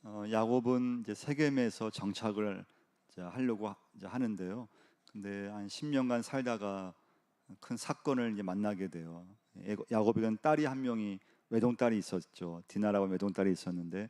야곱은 이제 세겜에서 정착을 이제 하려고 이제 하는데요. 근데 한 10년간 살다가 큰 사건을 이제 만나게 돼요. 야곱에게는 딸이 한 명이 외동딸이 있었죠. 디나라고 외동딸이 있었는데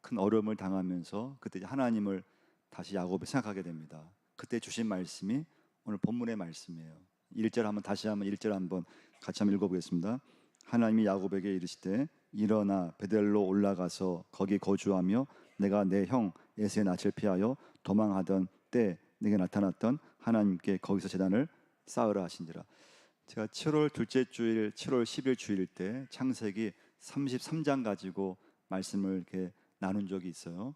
큰 어려움을 당하면서 그때 이제 하나님을 다시 야곱이 생각하게 됩니다. 그때 주신 말씀이 오늘 본문의 말씀이에요. 1절 한번 다시 한번 1절 한번 같이 한번 읽어보겠습니다. 하나님이 야곱에게 이르시되 일어나 베델로 올라가서 거기 거주하며 내가 내 형 에서의 낯을 피하여 도망하던 때 내게 나타났던 하나님께 거기서 제단을 쌓으라 하신지라. 제가 7월 둘째 주일 7월 10일 주일 때 창세기 33장 가지고 말씀을 이렇게 나눈 적이 있어요.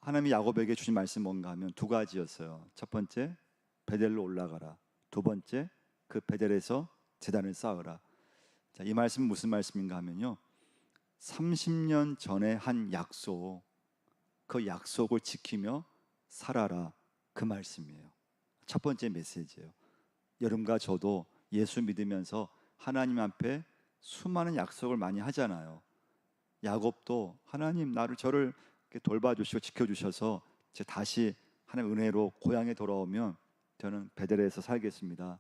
하나님이 야곱에게 주신 말씀 뭔가 하면 두 가지였어요. 첫 번째 베델로 올라가라. 두 번째 그 베델에서 제단을 쌓으라. 자, 이 말씀은 무슨 말씀인가 하면요, 30년 전에 한 약속, 그 약속을 지키며 살아라, 그 말씀이에요. 첫 번째 메시지예요. 여러분과 저도 예수 믿으면서 하나님 앞에 수많은 약속을 많이 하잖아요. 야곱도 하나님 저를 돌봐주시고 지켜주셔서 다시 하나님 은혜로 고향에 돌아오면 저는 베델에서 살겠습니다,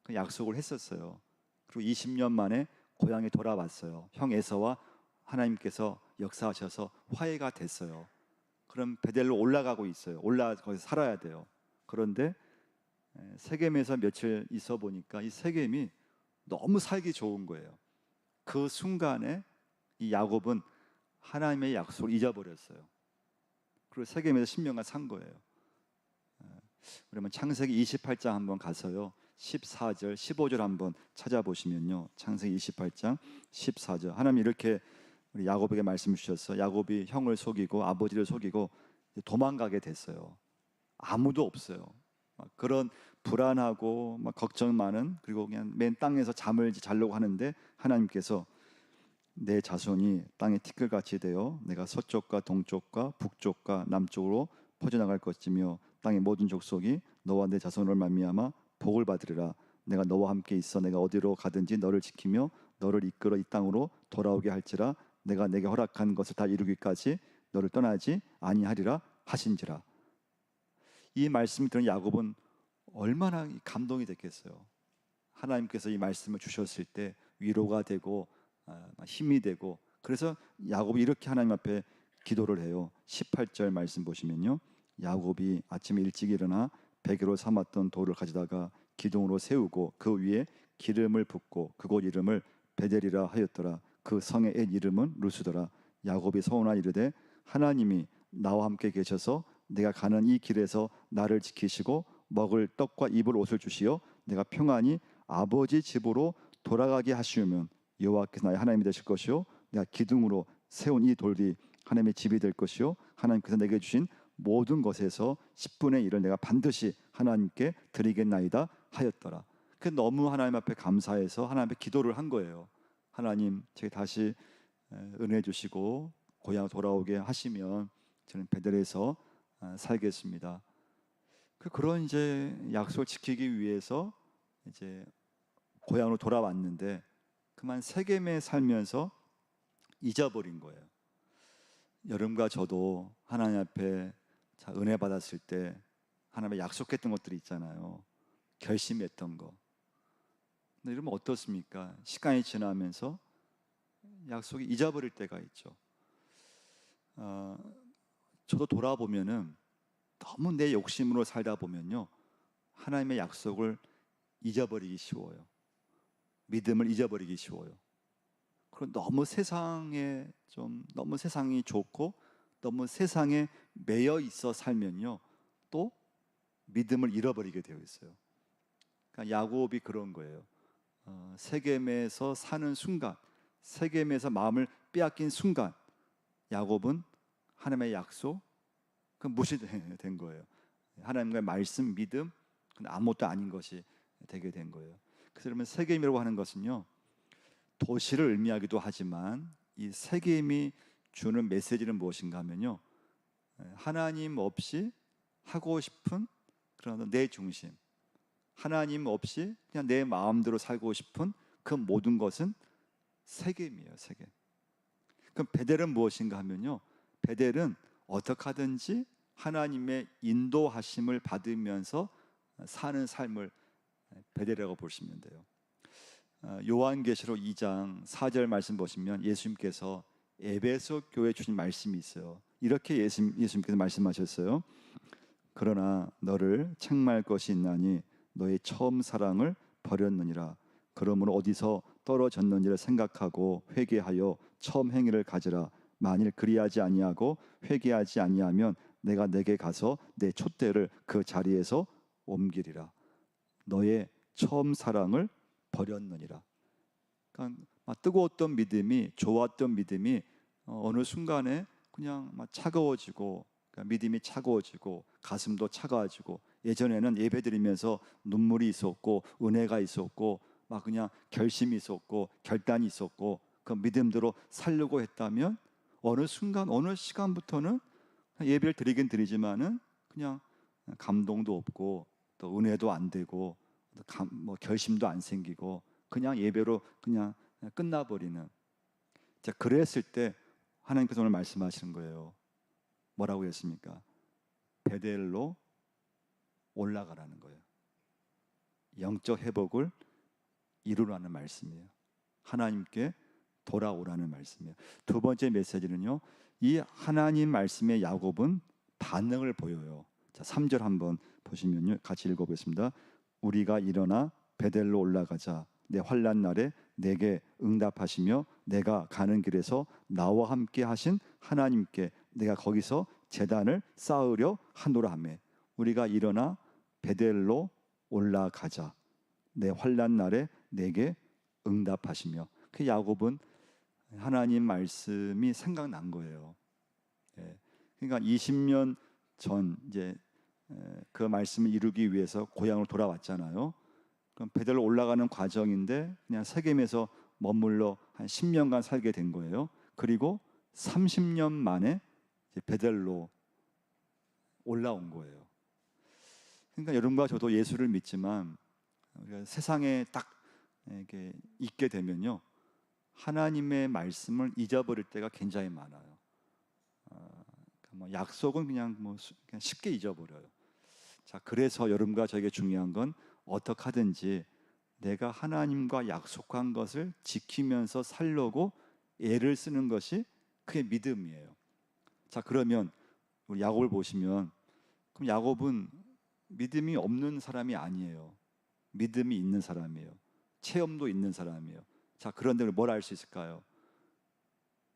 그 약속을 했었어요. 그리고 20년 만에 고향에 돌아왔어요. 형 에서와 하나님께서 역사하셔서 화해가 됐어요. 그럼 베델로 올라가고 있어요. 거기서 살아야 돼요. 그런데 세겜에서 며칠 있어 보니까 이 세겜이 너무 살기 좋은 거예요. 그 순간에 이 야곱은 하나님의 약속을 잊어버렸어요. 그리고 세겜에서 10년간 산 거예요. 그러면 창세기 28장 한번 가서요, 14절 15절 한번 찾아보시면요, 창세기 28장 14절 하나님 이렇게 우리 야곱에게 말씀 주셨어. 야곱이 형을 속이고 아버지를 속이고 도망가게 됐어요. 아무도 없어요. 그런 불안하고 걱정 많은, 그리고 그냥 맨 땅에서 잠을 자려고 하는데 하나님께서 내 자손이 땅에 티끌같이 되어 내가 서쪽과 동쪽과 북쪽과 남쪽으로 퍼져나갈 것이며 땅의 모든 족속이 너와 내 자손을 말미암아 복을 받으리라. 내가 너와 함께 있어 내가 어디로 가든지 너를 지키며 너를 이끌어 이 땅으로 돌아오게 할지라. 내가 내게 허락한 것을 다 이루기까지 너를 떠나지 아니하리라 하신지라. 이 말씀을 들은 야곱은 얼마나 감동이 됐겠어요. 하나님께서 이 말씀을 주셨을 때 위로가 되고 힘이 되고, 그래서 야곱이 이렇게 하나님 앞에 기도를 해요. 18절 말씀 보시면요, 야곱이 아침에 일찍 일어나 베개로 삼았던 돌을 가져다가 기둥으로 세우고 그 위에 기름을 붓고 그곳 이름을 베델이라 하였더라. 그 성의 옛 이름은 루스더라. 야곱이 서원하 이르되 하나님이 나와 함께 계셔서 내가 가는 이 길에서 나를 지키시고 먹을 떡과 입을 옷을 주시어 내가 평안히 아버지 집으로 돌아가게 하시면 여호와께서 나의 하나님이 되실 것이요 내가 기둥으로 세운 이 돌이 하나님의 집이 될 것이요 하나님께서 내게 주신 모든 것에서 10분의 1을 내가 반드시 하나님께 드리겠나이다 하였더라. 그 너무 하나님 앞에 감사해서 하나님 앞에 기도를 한 거예요. 하나님, 제게 다시 은혜 주시고 고향 돌아오게 하시면 저는 베델에서 살겠습니다. 그런 이제 약속을 지키기 위해서 이제 고향으로 돌아왔는데 그만 세겜에 살면서 잊어버린 거예요. 여러분과 저도 하나님 앞에 은혜 받았을 때 하나님의 약속했던 것들이 있잖아요. 결심했던 거. 근데 이러면 어떻습니까? 시간이 지나면서 약속이 잊어버릴 때가 있죠. 저도 돌아보면은 너무 내 욕심으로 살다 보면요, 하나님의 약속을 잊어버리기 쉬워요. 믿음을 잊어버리기 쉬워요. 그리고 너무 너무 세상이 좋고 너무 세상에 매여 있어 살면요, 또 믿음을 잃어버리게 되어 있어요. 그러니까 야곱이 그런 거예요. 세겜에서 사는 순간, 세겜에서 마음을 빼앗긴 순간 야곱은 하나님의 약속 무시된 거예요. 하나님과의 말씀, 믿음, 그건 아무것도 아닌 것이 되게 된 거예요. 그래서 그러면 세겜이라고 하는 것은요, 도시를 의미하기도 하지만 이 세겜이 주는 메시지는 무엇인가 하면요, 하나님 없이 하고 싶은 그런 내 중심, 하나님 없이 그냥 내 마음대로 살고 싶은 그 모든 것은 세겜이에요. 세겜. 그럼 베델은 무엇인가 하면요, 베델은 어떻게 하든지 하나님의 인도하심을 받으면서 사는 삶을 베델이라고 보시면 돼요. 요한계시록 2장 4절 말씀 보시면 예수님께서 에베소 교회 주신 말씀이 있어요. 이렇게 예수님께서 말씀하셨어요. 그러나 너를 책망할 것이 있나니 너의 처음 사랑을 버렸느니라. 그러므로 어디서 떨어졌는지를 생각하고 회개하여 처음 행위를 가지라. 만일 그리하지 아니하고 회개하지 아니하면 내가 내게 가서 내 촛대를 그 자리에서 옮기리라. 너의 처음 사랑을 버렸느니라. 그러니까 막 뜨거웠던 믿음이, 좋았던 믿음이 어느 순간에 그냥 막 차가워지고, 그러니까 믿음이 차가워지고 가슴도 차가워지고, 예전에는 예배드리면서 눈물이 있었고 은혜가 있었고 막 그냥 결심이 있었고 결단이 있었고 그 믿음대로 살려고 했다면, 어느 순간 어느 시간부터는 예배를 드리긴 드리지만은 그냥 감동도 없고 또 은혜도 안 되고 뭐 결심도 안 생기고 그냥 예배로 그냥 끝나버리는. 자, 그랬을 때 하나님께서 오늘 말씀하시는 거예요. 뭐라고 했습니까? 베델로 올라가라는 거예요. 영적 회복을 이루라는 말씀이에요. 하나님께 돌아오라는 말씀이에요. 두 번째 메시지는요, 이 하나님 말씀의 야곱은 반응을 보여요. 자, 3절 한번 보시면요, 같이 읽어보겠습니다. 우리가 일어나 베델로 올라가자. 내 환난 날에 내게 응답하시며 내가 가는 길에서 나와 함께 하신 하나님께 내가 거기서 제단을 쌓으려 하노라 하며. 우리가 일어나 베델로 올라가자. 내 환난 날에 내게 응답하시며. 그 야곱은 하나님 말씀이 생각난 거예요. 그러니까 20년 전 이제 그 말씀을 이루기 위해서 고향으로 돌아왔잖아요. 그럼 베델로 올라가는 과정인데 그냥 세겜에서 머물러 한 10년간 살게 된 거예요. 그리고 30년 만에 이제 베델로 올라온 거예요. 그러니까 여러분과 저도 예수를 믿지만 우리가 세상에 딱 이렇게 있게 되면요, 하나님의 말씀을 잊어버릴 때가 굉장히 많아요. 뭐 약속은 그냥 그냥 쉽게 잊어버려요. 자, 그래서 여러분과 저에게 중요한 건 어떻게 하든지 내가 하나님과 약속한 것을 지키면서 살려고 애를 쓰는 것이 그게 믿음이에요. 자, 그러면 우리 야곱을 보시면, 그럼 야곱은 믿음이 없는 사람이 아니에요. 믿음이 있는 사람이에요. 체험도 있는 사람이에요. 자, 그런데 뭘 알 수 있을까요?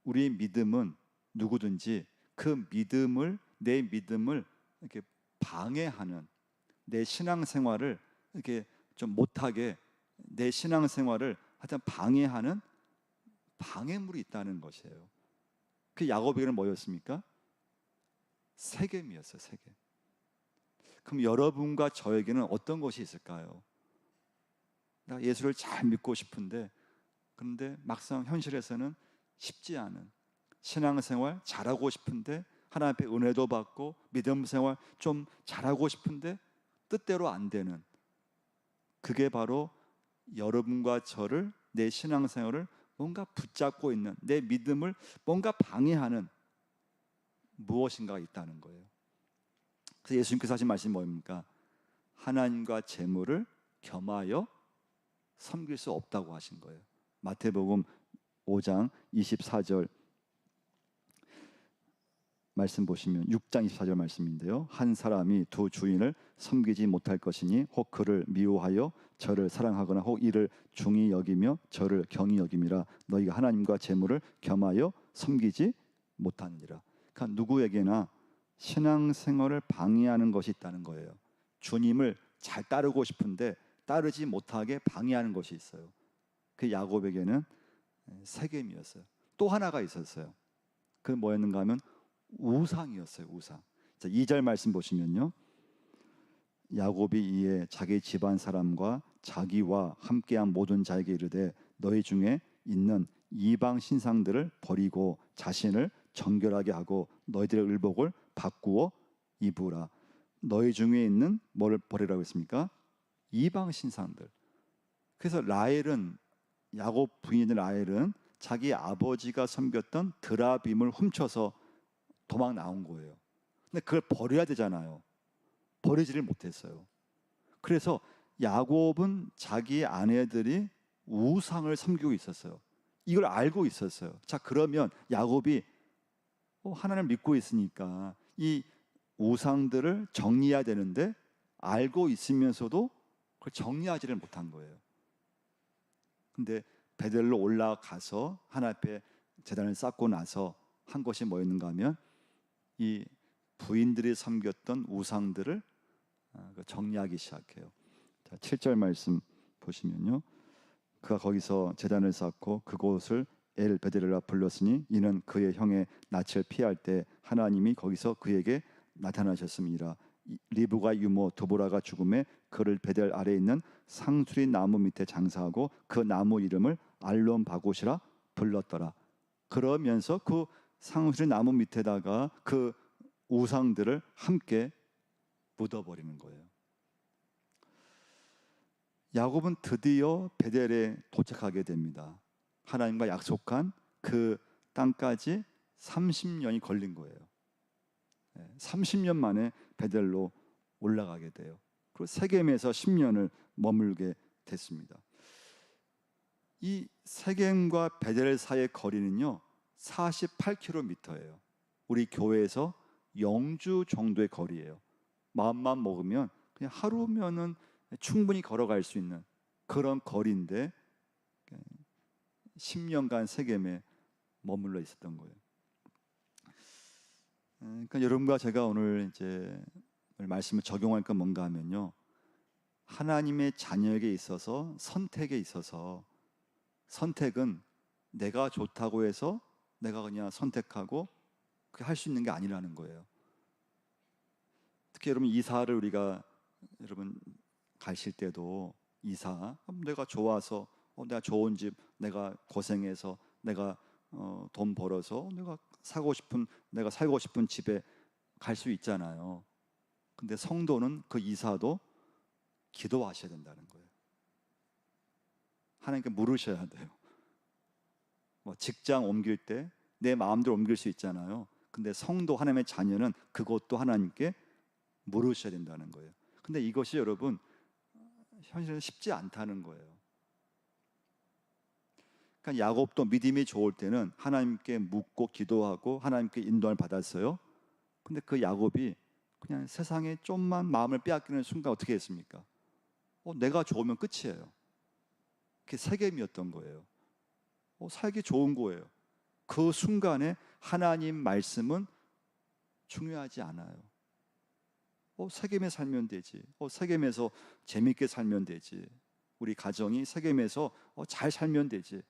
우리의 믿음은 누구든지 그 믿음을, 내 믿음을 이렇게 방해하는, 내 신앙생활을 이렇게 좀 못하게, 내 신앙생활을 하여튼 방해하는 방해물이 있다는 것이에요. 그 야곱에게는 뭐였습니까? 세겜이었어요. 세겜. 그럼 여러분과 저에게는 어떤 것이 있을까요? 나 예수를 잘 믿고 싶은데, 그런데 막상 현실에서는 쉽지 않은, 신앙생활 잘하고 싶은데 하나님 앞에 은혜도 받고 믿음 생활 좀 잘하고 싶은데 뜻대로 안 되는, 그게 바로 여러분과 저를, 내 신앙생활을 뭔가 붙잡고 있는, 내 믿음을 뭔가 방해하는 무엇인가가 있다는 거예요. 그래서 예수님께서 하신 말씀이 뭡니까? 하나님과 재물을 겸하여 섬길 수 없다고 하신 거예요. 마태복음 5장 24절 말씀 보시면, 6장 24절 말씀인데요, 한 사람이 두 주인을 섬기지 못할 것이니 혹 그를 미워하여 저를 사랑하거나 혹 이를 중히 여기며 저를 경히 여김이라. 너희가 하나님과 재물을 겸하여 섬기지 못하느니라. 그러니까 누구에게나 신앙생활을 방해하는 것이 있다는 거예요. 주님을 잘 따르고 싶은데 따르지 못하게 방해하는 것이 있어요. 그 야곱에게는 세겜이었어요. 또 하나가 있었어요. 그건 뭐였는가 하면 우상이었어요. 우상. 자, 2절 말씀 보시면요, 야곱이 이에 자기 집안 사람과 자기와 함께한 모든 자에게 이르되 너희 중에 있는 이방 신상들을 버리고 자신을 정결하게 하고 너희들의 의복을 바꾸어 입으라. 너희 중에 있는 뭐를 버리라고 했습니까? 이방 신상들. 그래서 라헬은, 야곱 부인인 라헬은 자기 아버지가 섬겼던 드라빔을 훔쳐서 도망 나온 거예요. 근데 그걸 버려야 되잖아요. 버리지를 못했어요. 그래서 야곱은 자기 아내들이 우상을 섬기고 있었어요. 이걸 알고 있었어요. 자, 그러면 야곱이 하나님을 믿고 있으니까 이 우상들을 정리해야 되는데 알고 있으면서도 그걸 정리하지를 못한 거예요. 근데 베델로 올라가서 하나님 앞에 제단을 쌓고 나서 한 것이 뭐였는가 하면 이 부인들이 섬겼던 우상들을 정리하기 시작해요. 자, 7절 말씀 보시면요. 그가 거기서 제단을 쌓고 그곳을 엘 베델이라 불렀으니 이는 그의 형의 낯을 피할 때 하나님이 거기서 그에게 나타나셨습니다. 리브가 유모 드보라가 죽음에 그를 베델 아래에 있는 상수리 나무 밑에 장사하고 그 나무 이름을 알론 바곳이라 불렀더라. 그러면서 그 상수리 나무 밑에다가 그 우상들을 함께 묻어버리는 거예요. 야곱은 드디어 베델에 도착하게 됩니다. 하나님과 약속한 그 땅까지 30년이 걸린 거예요. 30년 만에 베델로 올라가게 돼요. 그리고 세겜에서 10년을 머물게 됐습니다. 이 세겜과 베델 사이의 거리는요 48km예요. 우리 교회에서 영주 정도의 거리예요. 마음만 먹으면 그냥 하루면은 충분히 걸어갈 수 있는 그런 거리인데 10년간 세겜에 머물러 있었던 거예요. 그러니까 여러분과 제가 오늘 이제 말씀을 적용할 건 뭔가 하면요, 하나님의 자녀에게 있어서 선택에 있어서 선택은 내가 좋다고 해서 내가 그냥 선택하고 그게 할 수 있는 게 아니라는 거예요. 특히 여러분 이사를 우리가 여러분 가실 때도 이사 내가 좋아서 내가 좋은 집 내가 고생해서 내가 돈 벌어서 내가 내가 살고 싶은 집에 갈 수 있잖아요. 근데 성도는 그 이사도 기도하셔야 된다는 거예요. 하나님께 물으셔야 돼요. 뭐 직장 옮길 때 내 마음대로 옮길 수 있잖아요. 근데 성도 하나님의 자녀는 그것도 하나님께 물으셔야 된다는 거예요. 근데 이것이 여러분 현실은 쉽지 않다는 거예요. 그러니까 야곱도 믿음이 좋을 때는 하나님께 묻고 기도하고 하나님께 인도를 받았어요. 근데 그 야곱이 그냥 세상에 좀만 마음을 빼앗기는 순간 어떻게 했습니까? 내가 좋으면 끝이에요. 그게 세겜이었던 거예요. 살기 좋은 거예요. 그 순간에 하나님 말씀은 중요하지 않아요. 세겜에 살면 되지. 세겜에서 재밌게 살면 되지. 우리 가정이 세겜에서 잘 살면 되지.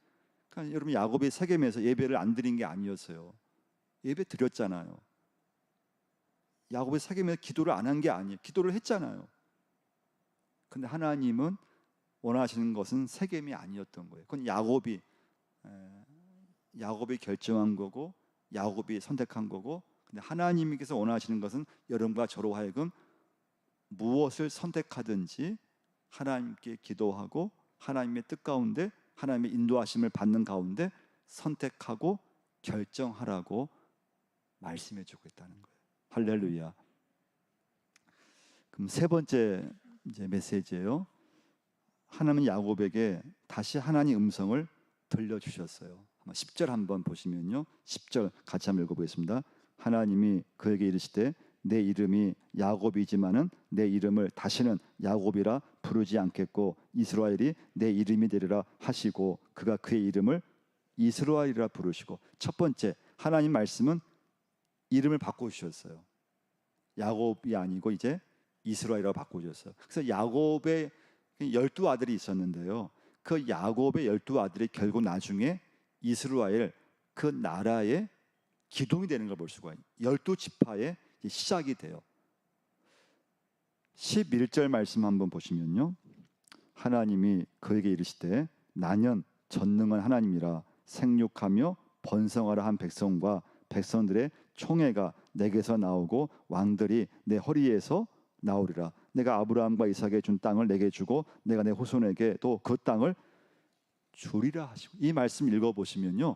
그러니까 여러분 야곱이 세겜에서 예배를 안 드린 게 아니었어요. 예배 드렸잖아요. 야곱이 세겜에서 기도를 안 한 게 아니에요. 기도를 했잖아요. 근데 하나님은 원하시는 것은 세겜이 아니었던 거예요. 그건 야곱이 결정한 거고 야곱이 선택한 거고, 근데 하나님께서 원하시는 것은 여러분과 저로 하여금 무엇을 선택하든지 하나님께 기도하고 하나님의 뜻 가운데 하나님의 인도하심을 받는 가운데 선택하고 결정하라고 말씀해 주고 있다는 거예요. 할렐루야. 그럼 세 번째 이제 메시지예요. 하나님은 야곱에게 다시 하나님의 음성을 들려주셨어요. 10절 한번 보시면요, 10절 같이 한번 읽어보겠습니다. 하나님이 그에게 이르시되 내 이름이 야곱이지만은 내 이름을 다시는 야곱이라 부르지 않겠고 이스라엘이 내 이름이 되리라 하시고 그가 그의 이름을 이스라엘이라 부르시고. 첫 번째, 하나님 말씀은 이름을 바꿔주셨어요. 야곱이 아니고 이제 이스라엘이라고 바꿔주셨어요. 그래서 야곱의 12아들이 있었는데요, 그 야곱의 12아들이 결국 나중에 이스라엘 그 나라의 기둥이 되는 걸 볼 수가 있어요. 12지파의 시작이 돼요. 11절 말씀 한번 보시면요, 하나님이 그에게 이르시되 나는 전능한 하나님이라 생육하며 번성하라 한 백성과 백성들의 총회가 내게서 나오고 왕들이 내 허리에서 나오리라. 내가 아브라함과 이삭에 준 땅을 내게 주고 내가 내 후손에게 또 그 땅을 주리라 하시고, 이 말씀 읽어보시면요,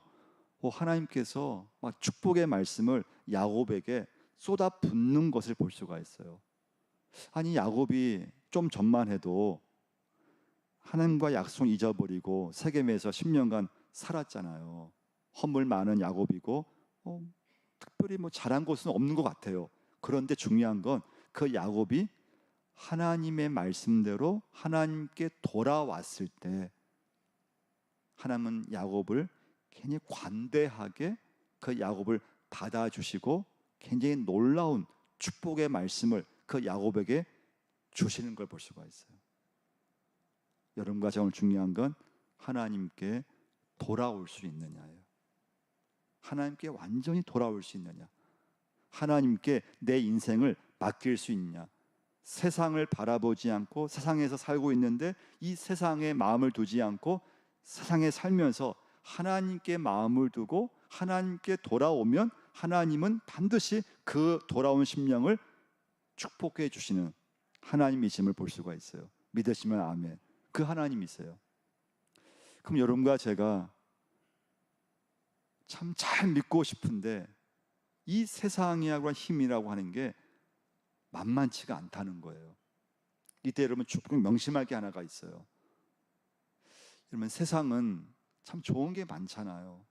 하나님께서 막 축복의 말씀을 야곱에게 쏟아붓는 것을 볼 수가 있어요. 아니, 야곱이 좀 전만 해도 하나님과 약속 잊어버리고 세겜에서 10년간 살았잖아요. 허물 많은 야곱이고 특별히 잘한 것은 없는 것 같아요. 그런데 중요한 건 그 야곱이 하나님의 말씀대로 하나님께 돌아왔을 때 하나님은 야곱을 굉장히 관대하게 그 야곱을 받아주시고 굉장히 놀라운 축복의 말씀을 그 야곱에게 주시는 걸 볼 수가 있어요. 여러분과 저 오늘 중요한 건 하나님께 돌아올 수 있느냐예요. 하나님께 완전히 돌아올 수 있느냐, 하나님께 내 인생을 맡길 수 있냐. 세상을 바라보지 않고 세상에서 살고 있는데 이 세상에 마음을 두지 않고 세상에 살면서 하나님께 마음을 두고 하나님께 돌아오면 하나님은 반드시 그 돌아온 심령을 축복해 주시는 하나님이심을 볼 수가 있어요. 믿으시면 아멘. 그 하나님이세요. 그럼 여러분과 제가 참 잘 믿고 싶은데 이 세상이라고 힘이라고 하는 게 만만치가 않다는 거예요. 이때 여러분 조금 명심할 게 하나가 있어요. 여러분, 세상은 참 좋은 게 많잖아요.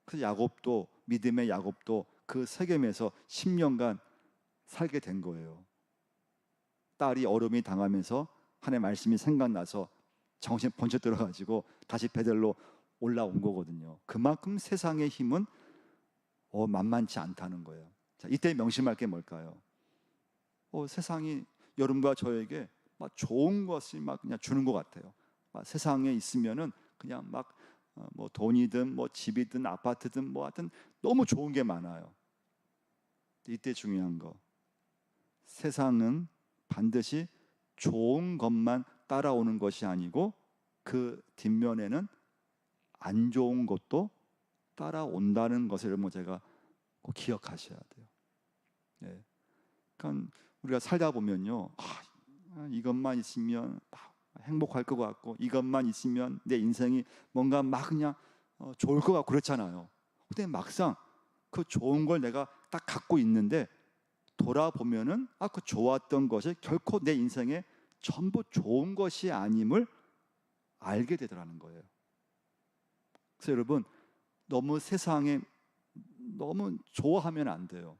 그래서 야곱도, 믿음의 야곱도 그 세겜에서 10년간 살게 된 거예요. 딸이 어려움이 당하면서 하나님의 말씀이 생각나서 정신 번쩍 들어가지고 다시 베들로 올라온 거거든요. 그만큼 세상의 힘은 만만치 않다는 거예요. 자, 이때 명심할 게 뭘까요? 세상이 여러분과 저에게 막 좋은 것을 막 그냥 주는 것 같아요. 막 세상에 있으면은 그냥 막 돈이든 집이든 아파트든 하여튼 너무 좋은 게 많아요. 이때 중요한 거, 세상은 반드시 좋은 것만 따라오는 것이 아니고 그 뒷면에는 안 좋은 것도 따라온다는 것을 여러분 제가 꼭 기억하셔야 돼요. 네. 그러니까 우리가 살다 보면요, 이것만 있으면 행복할 것 같고 이것만 있으면 내 인생이 뭔가 막 그냥 좋을 것 같고 그렇잖아요. 근데 막상 그 좋은 걸 내가 딱 갖고 있는데 돌아보면은 그 좋았던 것이 결코 내 인생에 전부 좋은 것이 아님을 알게 되더라는 거예요. 그래서 여러분, 너무 세상에 너무 좋아하면 안 돼요.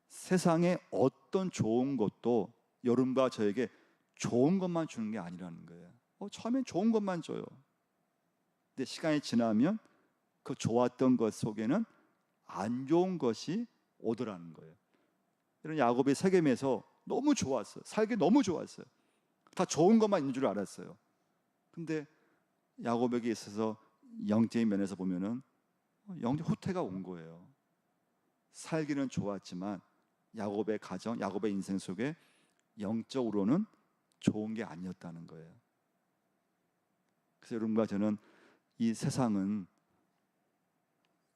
세상에 어떤 좋은 것도 여러분과 저에게 좋은 것만 주는 게 아니라는 거예요. 처음엔 좋은 것만 줘요. 근데 시간이 지나면 그 좋았던 것 속에는 안 좋은 것이 오더라는 거예요. 이런 야곱이 세겜에서 너무 좋았어요. 살기 너무 좋았어요. 다 좋은 것만 있는 줄 알았어요. 근데 야곱에게 있어서 영적인 면에서 보면은 영적 후퇴가 온 거예요. 살기는 좋았지만 야곱의 가정, 야곱의 인생 속에 영적으로는 좋은 게 아니었다는 거예요. 그래서 여러분과 저는 이 세상은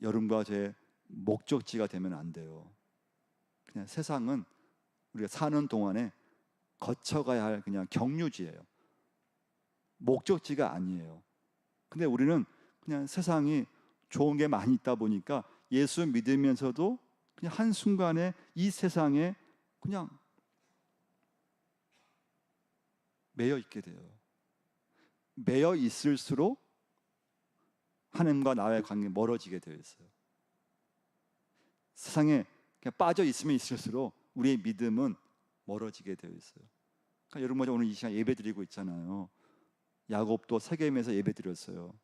여러분과 제 목적지가 되면 안 돼요. 그냥 세상은 우리가 사는 동안에 거쳐가야 할 그냥 경유지예요. 목적지가 아니에요. 근데 우리는 그냥 세상이 좋은 게 많이 있다 보니까 예수 믿으면서도 그냥 한순간에 이 세상에 그냥 매여 있게 돼요. 매여 있을수록 하나님과 나의 관계가 멀어지게 되어 있어요. 세상에 그냥 빠져 있으면 있을수록 우리의 믿음은 멀어지게 되어 있어요. 그러니까 여러분, 오늘 이 시간 예배 드리고 있잖아요. 야곱도 세겜에서 예배 드렸어요.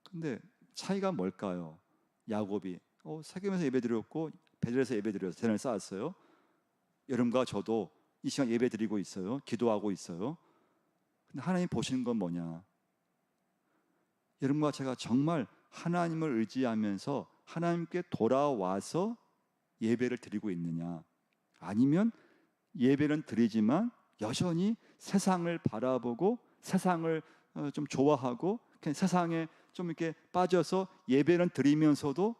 근데 차이가 뭘까요? 야곱이 세겜에서 예배 드렸고 베들에서 예배 드려서 재난을 쌓았어요. 여러분과 저도 이 시간 예배 드리고 있어요. 기도하고 있어요. 근데 하나님 보시는 건 뭐냐? 여러분과 제가 정말 하나님을 의지하면서 하나님께 돌아와서 예배를 드리고 있느냐, 아니면 예배는 드리지만 여전히 세상을 바라보고 세상을 좀 좋아하고 그냥 세상에 좀 이렇게 빠져서 예배는 드리면서도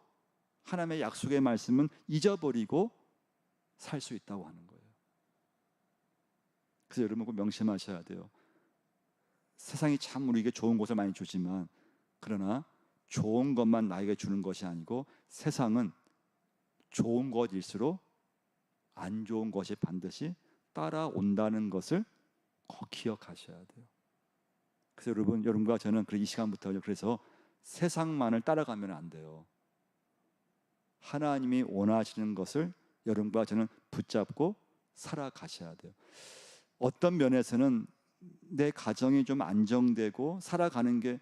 하나님의 약속의 말씀은 잊어버리고 살 수 있다고 하는 거예요. 그래서 여러분 꼭 명심하셔야 돼요. 세상이 참 우리에게 좋은 것을 많이 주지만, 그러나 좋은 것만 나에게 주는 것이 아니고 세상은 좋은 것일수록 안 좋은 것이 반드시 따라온다는 것을 꼭 기억하셔야 돼요. 그래서 여러분과 저는 이 시간부터 그래서 세상만을 따라가면 안 돼요. 하나님이 원하시는 것을 여러분과 저는 붙잡고 살아가셔야 돼요. 어떤 면에서는 내 가정이 좀 안정되고 살아가는 게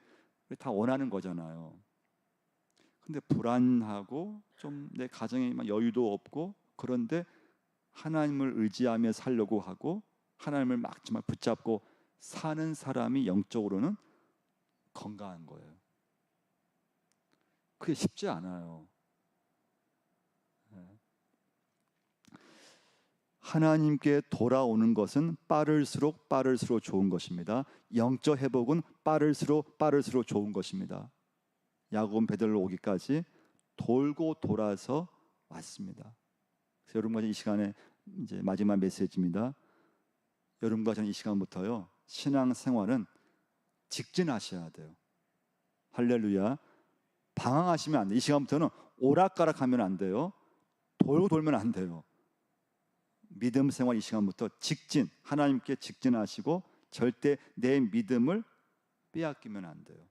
다 원하는 거잖아요. 근데 불안하고 좀 내 가정에 여유도 없고, 그런데 하나님을 의지하며 살려고 하고 하나님을 막 정말 붙잡고 사는 사람이 영적으로는 건강한 거예요. 그게 쉽지 않아요. 하나님께 돌아오는 것은 빠를수록 좋은 것입니다. 영적 회복은 빠를수록 좋은 것입니다. 야곱은 베들로 오기까지 돌고 돌아서 왔습니다. 그래서 여러분과 이 시간에 이제 마지막 메시지입니다. 여러분과 저는 이 시간부터요, 신앙생활은 직진하셔야 돼요. 할렐루야. 방황하시면 안 돼요. 이 시간부터는 오락가락하면 안 돼요. 돌고 돌면 안 돼요. 믿음 생활 이 시간부터 직진, 하나님께 직진하시고 절대 내 믿음을 빼앗기면 안 돼요.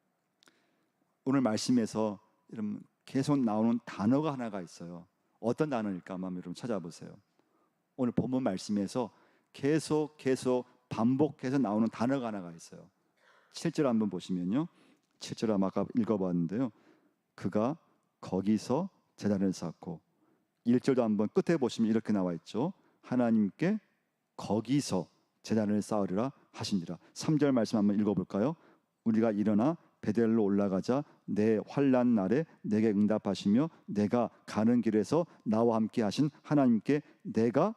오늘 말씀에서 여러분 계속 나오는 단어가 하나가 있어요. 어떤 단어일까 한번 여러분 찾아보세요. 오늘 본문 말씀에서 계속 반복해서 나오는 단어가 하나가 있어요. 7절 한번 보시면요, 7절 아까 읽어봤는데요, 그가 거기서 제단을 쌓고, 1절도 한번 끝에 보시면 이렇게 나와 있죠. 하나님께 거기서 제단을 쌓으리라 하시니라. 3절 말씀 한번 읽어볼까요? 우리가 일어나 베델로 올라가자 내 환난 날에 내게 응답하시며 내가 가는 길에서 나와 함께 하신 하나님께 내가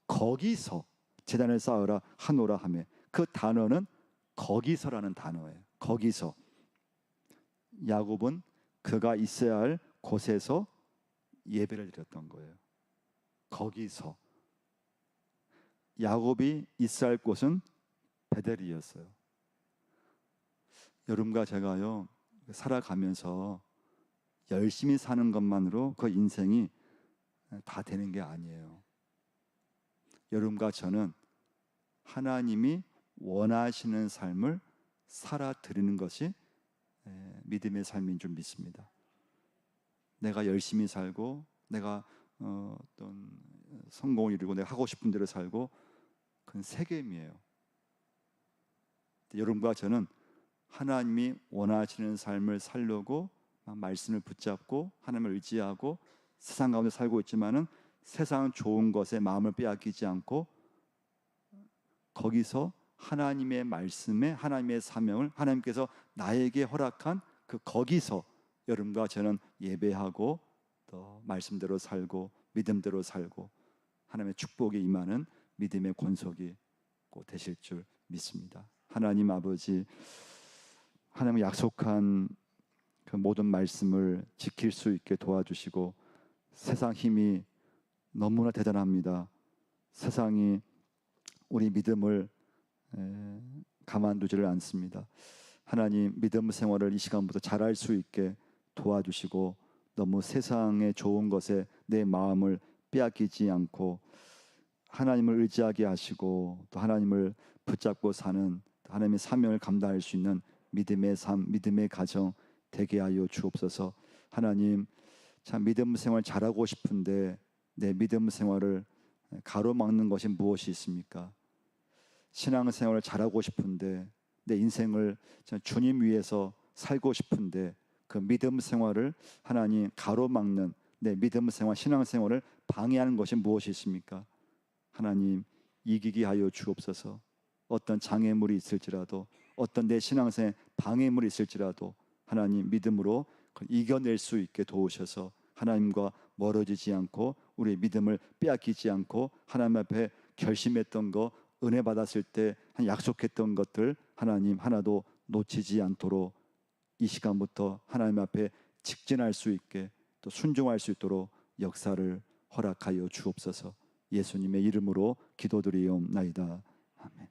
거기서 제단을 쌓으라 하노라 하며, 그 단어는 거기서라는 단어예요. 거기서. 야곱은 그가 있어야 할 곳에서 예배를 드렸던 거예요. 거기서. 야곱이 있어야 할 곳은 베델이었어요. 여러분과 제가요, 살아가면서 열심히 사는 것만으로 그 인생이 다 되는 게 아니에요. 여러분과 저는 하나님이 원하시는 삶을 살아드리는 것이 믿음의 삶인 줄 믿습니다. 내가 열심히 살고 내가 어떤 성공을 이루고 내가 하고 싶은 대로 살고, 그건 세겜이에요. 여러분과 저는 하나님이 원하시는 삶을 살려고 말씀을 붙잡고 하나님을 의지하고 세상 가운데 살고 있지만은 세상 좋은 것에 마음을 빼앗기지 않고 거기서 하나님의 말씀에 하나님의 사명을 하나님께서 나에게 허락한 그 거기서 여러분과 저는 예배하고 또 말씀대로 살고 믿음대로 살고 하나님의 축복이 임하는 믿음의 권속이 꼭 되실 줄 믿습니다. 하나님 아버지, 하나님의 약속한 그 모든 말씀을 지킬 수 있게 도와주시고, 세상 힘이 너무나 대단합니다. 세상이 우리 믿음을 가만두지를 않습니다. 하나님, 믿음 생활을 이 시간부터 잘할 수 있게 도와주시고, 너무 세상의 좋은 것에 내 마음을 빼앗기지 않고 하나님을 의지하게 하시고 또 하나님을 붙잡고 사는 하나님의 사명을 감당할 수 있는 믿음의 삶, 믿음의 가정 되게 하여 주옵소서. 하나님, 참 믿음 생활 잘하고 싶은데 내 믿음 생활을 가로막는 것이 무엇이 있습니까? 신앙생활을 잘하고 싶은데 내 인생을 주님 위해서 살고 싶은데 그 믿음 생활을 하나님 가로막는 내 믿음 생활, 신앙생활을 방해하는 것이 무엇이 있습니까? 하나님, 이기게 하여 주옵소서. 어떤 장애물이 있을지라도 어떤 내 신앙생활에 방해물이 있을지라도 하나님 믿음으로 이겨낼 수 있게 도우셔서 하나님과 멀어지지 않고 우리의 믿음을 빼앗기지 않고 하나님 앞에 결심했던 거, 은혜 받았을 때 약속했던 것들 하나님 하나도 놓치지 않도록 이 시간부터 하나님 앞에 직진할 수 있게 또 순종할 수 있도록 역사를 허락하여 주옵소서. 예수님의 이름으로 기도드리옵나이다. 아멘.